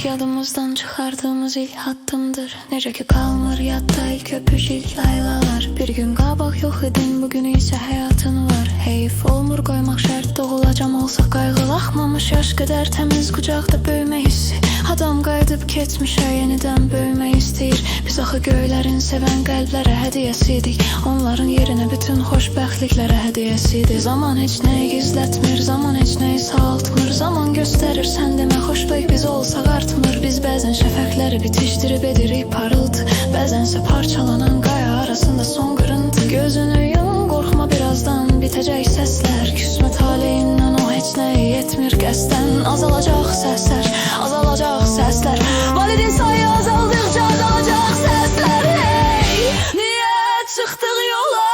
aşk yadımızdan çıxardığımız ilk haddımdır. Necə ki qalmır yadda ilk öpüş, ilk laylalar. Bir gün qabaq yox idin, bugün isə həyatın var. Heyf olmur qoymaq şərt, doğulacam olsaq qayğılaxmamış. Yaş qədər təmiz qucaqda böyümək hissi. Adam qayıdıb keçmişə yenidən böyümək istəyir. Biz axı göylərin sevən qəlblərə hədiyyəsidik. Onların yerinə bütün xoşbəxtliklərə hədiyyəsidir. Zaman heç nəyi gizlətmir, zaman heç nəyi sağaltmır. Zaman göstərir, sən demə xoşbəxt biz olsaq artmır. Biz bəzən şəfəqləri bitişdirib edirik parıltı. Bəzənsə parçalanan qaya arasında son qırıntı. Gözünü yum, qorxma birazdan bitəcək səslər. Küsmə taleyindən o heç nəyi yetmir qəsdən. Azalacaq səslər, azalacaq səslər. Validin sayı azaldıqca azalacaq səslər. Hey, niyə çıxdıq yola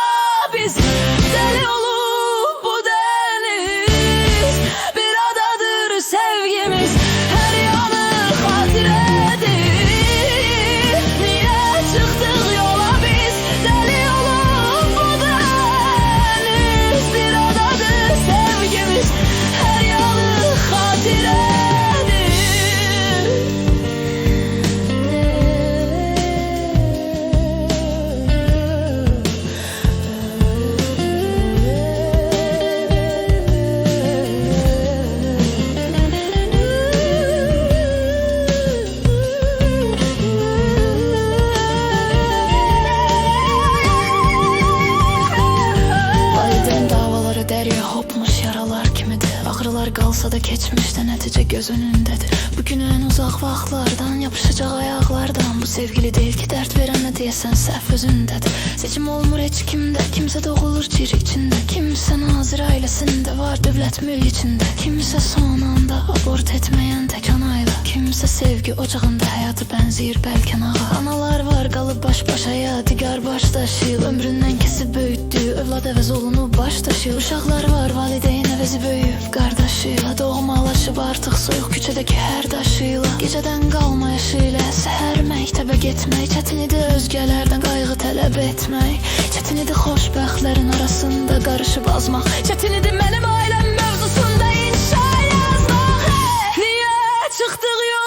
biz? Dəli olub bu dəniz. Bir adadır sevgimiz, hər yanı xatirədir. Niyə çıxdıq yola biz? Dəli olub bu dəniz. Bir adadır sevgimiz, hər yanı xatirədir. Dəriyə hopmuş yaralar kimidir. Ağrılar qalsa da keçmişdə nəticə göz önündədir. Bugün ən uzaq vaxtlardan yapışacaq ayaqlardan. Bu sevgili deyil ki dərd verən nə deyəsən səhv özündədir. Seçim olmur heç kimdə, kimsə doğulur cir içində. Kimsə nazir ailəsində var dövlət mülk içində. Kimsə son anda abort etməyən tək anayla. Kimsə sevgi ocağında həyatı bənzəyir bəlkə nağa. Analar var qalıb baş-başaya, digar baş daşıyıb. Ömründən kəsib böyütdüyü övlad əvəz olunub baş daşıyıb. Uşaqlar var valideyn əvəzi böyüyüb qardaşıyla. Doğmalaşıb artıq soyuq küçədəki hər daşıyla. Gecədən qalma yaşı ilə səhər məktəbə getmək. Çətin idi özgələrdən qayğı tələb etmək. Çətin idi xoşbəxtlərin arasında qarışıb azmaq. Çətin idi mənim ailəm mövzusunda inşa yazmaq. Hey, niyə çıxdıq yola?